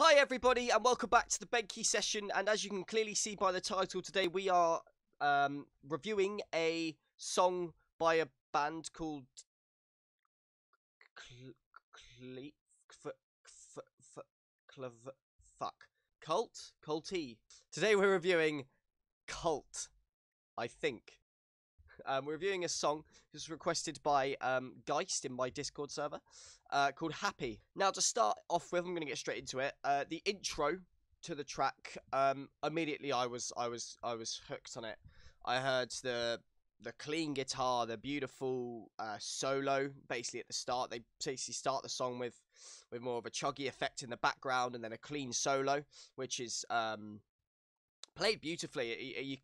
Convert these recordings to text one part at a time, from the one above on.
Hi everybody and welcome back to the Benki session, and as you can clearly see by the title, today we are reviewing a song by a band called CVLTE. Today we're reviewing Cult, I think. We're reviewing a song that was requested by Geist in my Discord server called Happy. Now, to start off with, I'm going to get straight into it. The intro to the track, immediately I was hooked on it. I heard the clean guitar, the beautiful solo, basically at the start. They basically start the song with more of a chuggy effect in the background and then a clean solo, which is played beautifully.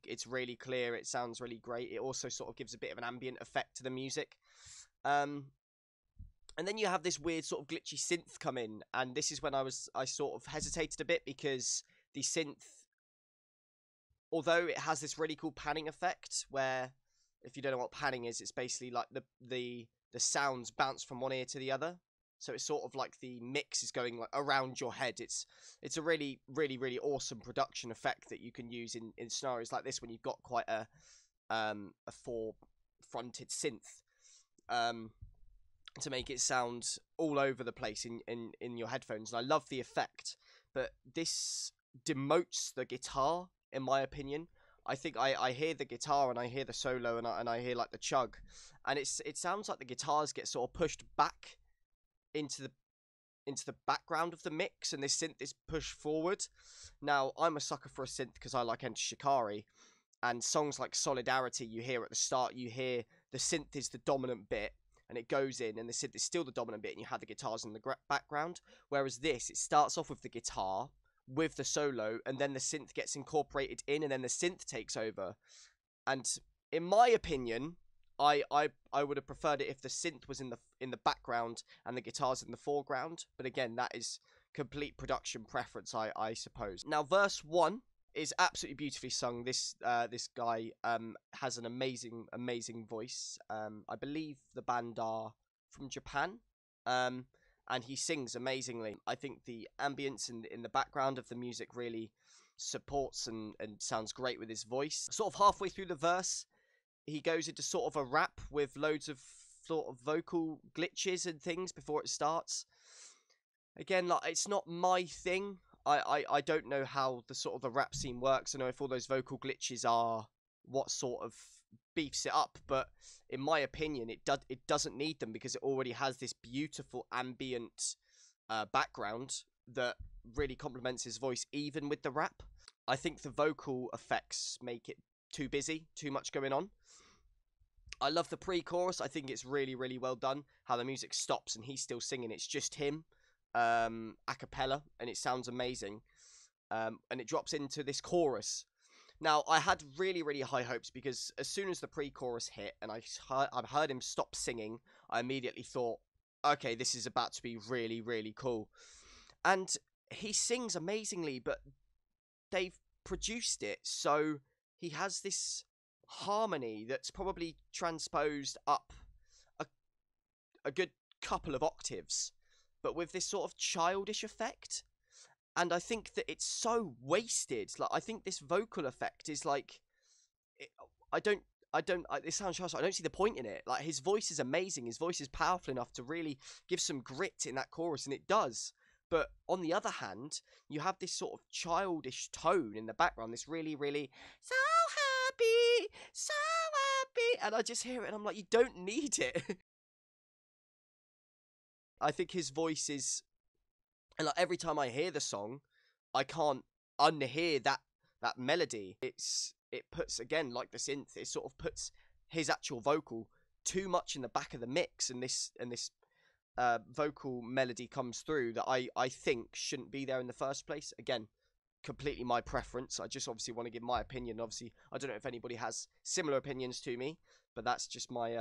It's really clear. It sounds really great. It also sort of gives a bit of an ambient effect to the music. And then you have this weird sort of glitchy synth come in, and this is when I sort of hesitated a bit, because the synth, although it has this really cool panning effect, where if you don't know what panning is, it's basically like the sounds bounce from one ear to the other. So it's sort of like the mix is going like around your head. It's a really, really, really awesome production effect that you can use in scenarios like this when you've got quite a four-fronted synth to make it sound all over the place in your headphones. And I love the effect, but this demotes the guitar, in my opinion. I think I hear the guitar and I hear the solo and I hear like the chug, and it sounds like the guitars get sort of pushed back into the background of the mix, and this synth is pushed forward. Now, I'm a sucker for a synth because I like Enter Shikari, and songs like Solidarity, you hear at the start, you hear the synth is the dominant bit, and it goes in, and the synth is still the dominant bit, and you have the guitars in the background. Whereas this, it starts off with the guitar, with the solo, and then the synth gets incorporated in, and then the synth takes over. And in my opinion, I would have preferred it if the synth was in the background and the guitars in the foreground. But again, that is complete production preference, I suppose. Now, verse 1 is absolutely beautifully sung. This guy has an amazing voice. I believe the band are from Japan. And he sings amazingly. I think the ambience in the background of the music really supports and sounds great with his voice. Sort of halfway through the verse, he goes into sort of a rap with loads of sort of vocal glitches and things before it starts. Again, like, it's not my thing. I don't know how the sort of the rap scene works. I know if all those vocal glitches are what sort of beefs it up, but in my opinion, it doesn't need them, because it already has this beautiful ambient background that really complements his voice, even with the rap. I think the vocal effects make it too busy, too much going on. I love the pre-chorus. I think it's really, really well done. How the music stops and he's still singing. It's just him, a cappella, and it sounds amazing. And it drops into this chorus. Now, I had really, really high hopes, because as soon as the pre-chorus hit and I heard him stop singing, I immediately thought, okay, this is about to be really, really cool. And he sings amazingly, but they've produced it so he has this harmony that's probably transposed up a good couple of octaves, but with this sort of childish effect. And I think that it's so wasted. Like, I think this vocal effect is like, it sounds harsh, I don't see the point in it. Like, his voice is amazing. His voice is powerful enough to really give some grit in that chorus, and it does. But on the other hand, you have this sort of childish tone in the background, this really, really, so happy, and I just hear it and I'm like, you don't need it. I think his voice is, and like every time I hear the song, I can't unhear that melody. It puts, again, like the synth, it sort of puts his actual vocal too much in the back of the mix, and this vocal melody comes through that I think shouldn't be there in the first place. Again, completely my preference. I just obviously want to give my opinion. Obviously, I don't know if anybody has similar opinions to me, but that's just my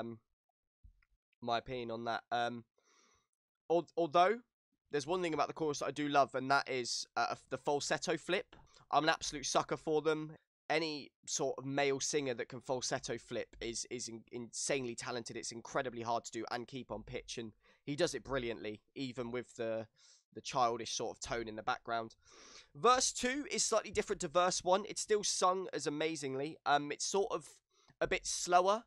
my opinion on that. Although there's one thing about the chorus that I do love, and that is the falsetto flip. I'm an absolute sucker for them. Any sort of male singer that can falsetto flip is insanely talented. It's incredibly hard to do and keep on pitch, and he does it brilliantly, even with the the childish sort of tone in the background. Verse 2 is slightly different to verse 1. It's still sung as amazingly. It's sort of a bit slower.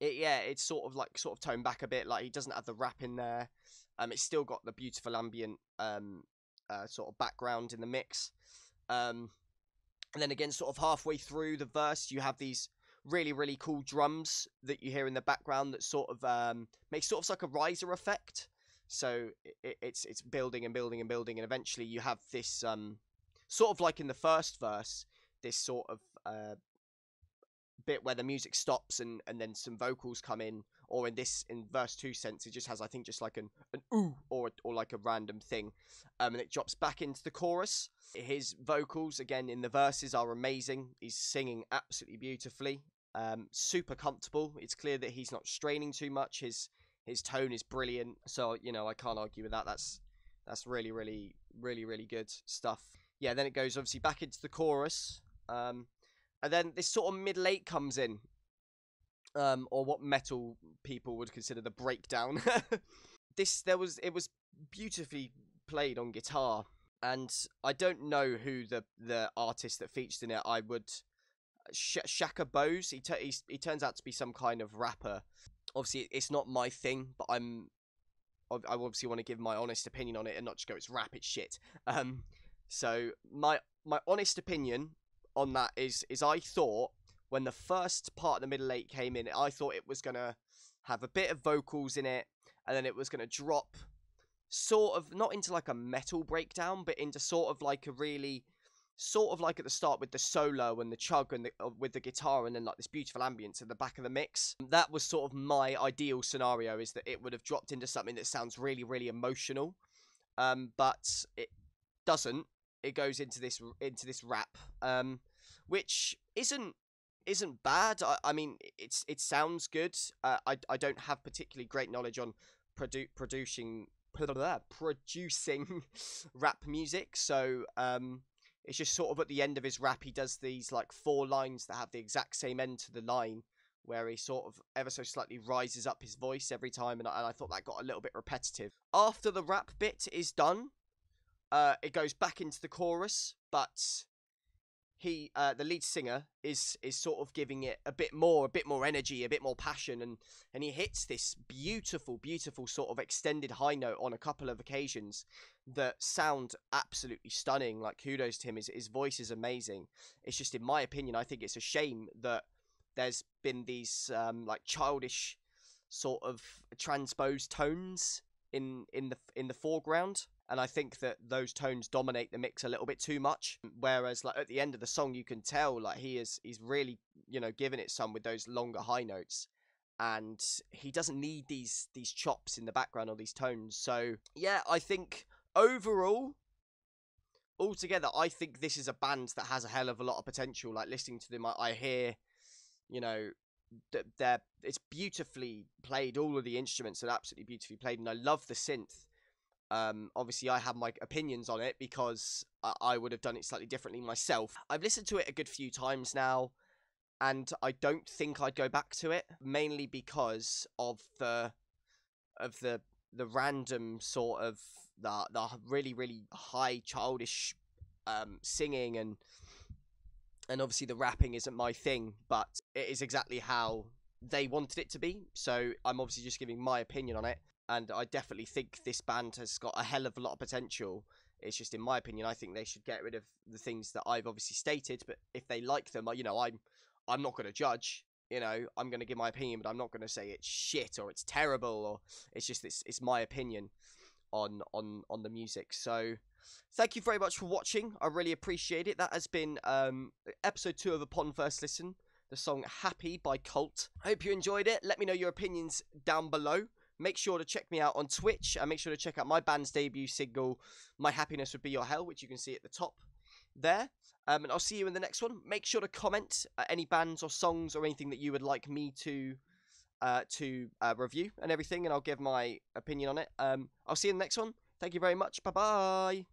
It's sort of toned back a bit. Like, he doesn't have the rap in there. It's still got the beautiful ambient sort of background in the mix. And then again, sort of halfway through the verse, you have these really, really cool drums that you hear in the background that sort of makes sort of like a riser effect. So it's building and building and building, and eventually you have this sort of like in the first verse, this sort of bit where the music stops and then some vocals come in, or in verse 2 sense, it just has, I think, just like an ooh or like a random thing, and it drops back into the chorus. His vocals again in the verses are amazing. He's singing absolutely beautifully, super comfortable. It's clear that he's not straining too much. His tone is brilliant, so I can't argue with that. That's really, really, really, really good stuff. Yeah, then it goes obviously back into the chorus, and then this sort of middle 8 comes in, or what metal people would consider the breakdown. It was beautifully played on guitar, and I don't know who the artist that featured in it. I would Shaka Bose. He turns out to be some kind of rapper. Obviously, it's not my thing, but I obviously want to give my honest opinion on it and not just go, it's rap, it's shit. So my honest opinion on that is I thought when the first part of the middle 8 came in, I thought it was gonna have a bit of vocals in it, and then it was gonna drop sort of not into like a metal breakdown, but into sort of like a really sort of like at the start with the solo and the chug and with the guitar, and then like this beautiful ambience at the back of the mix. That was sort of my ideal scenario, is that it would have dropped into something that sounds really, really emotional, but it doesn't. It goes into this rap, which isn't bad. I mean, it sounds good. I don't have particularly great knowledge on producing rap music, so it's just sort of at the end of his rap, he does these like 4 lines that have the exact same end to the line, where he sort of ever so slightly rises up his voice every time, and I thought that got a little bit repetitive. After the rap bit is done, it goes back into the chorus, but the lead singer is sort of giving it a bit more energy, a bit more passion, and he hits this beautiful sort of extended high note on a couple of occasions that sound absolutely stunning. Like, kudos to him. His voice is amazing. It's just, in my opinion, I think it's a shame that there's been these like childish sort of transposed tones in the foreground, and I think that those tones dominate the mix a little bit too much, whereas like at the end of the song you can tell like he's really giving it some with those longer high notes, and he doesn't need these chops in the background or these tones. So yeah, I think overall, altogether, I think this is a band that has a hell of a lot of potential. Like, listening to them, I hear it's beautifully played. All of the instruments are absolutely beautifully played, and I love the synth. Obviously I have my opinions on it because I would have done it slightly differently myself. I've listened to it a good few times now, and I don't think I'd go back to it, mainly because of the random sort of the really, really high childish singing, and obviously the rapping isn't my thing, but it is exactly how they wanted it to be. So I'm obviously just giving my opinion on it, and I definitely think this band has got a hell of a lot of potential. It's just, in my opinion, I think they should get rid of the things that I've obviously stated, but if they like them, I'm not going to judge. I'm going to give my opinion, but I'm not going to say it's shit or it's terrible, or it's just it's my opinion on the music. So thank you very much for watching. I really appreciate it. That has been episode 2 of Upon First Listen, the song Happy by Cult. Hope you enjoyed it. Let me know your opinions down below. Make sure to check me out on Twitch, and make sure to check out my band's debut single, My Happiness Would Be Your Hell, which you can see at the top there. And I'll see you in the next one. Make sure to comment any bands or songs or anything that you would like me to review and everything, and I'll give my opinion on it. I'll see you in the next one. Thank you very much. Bye-bye.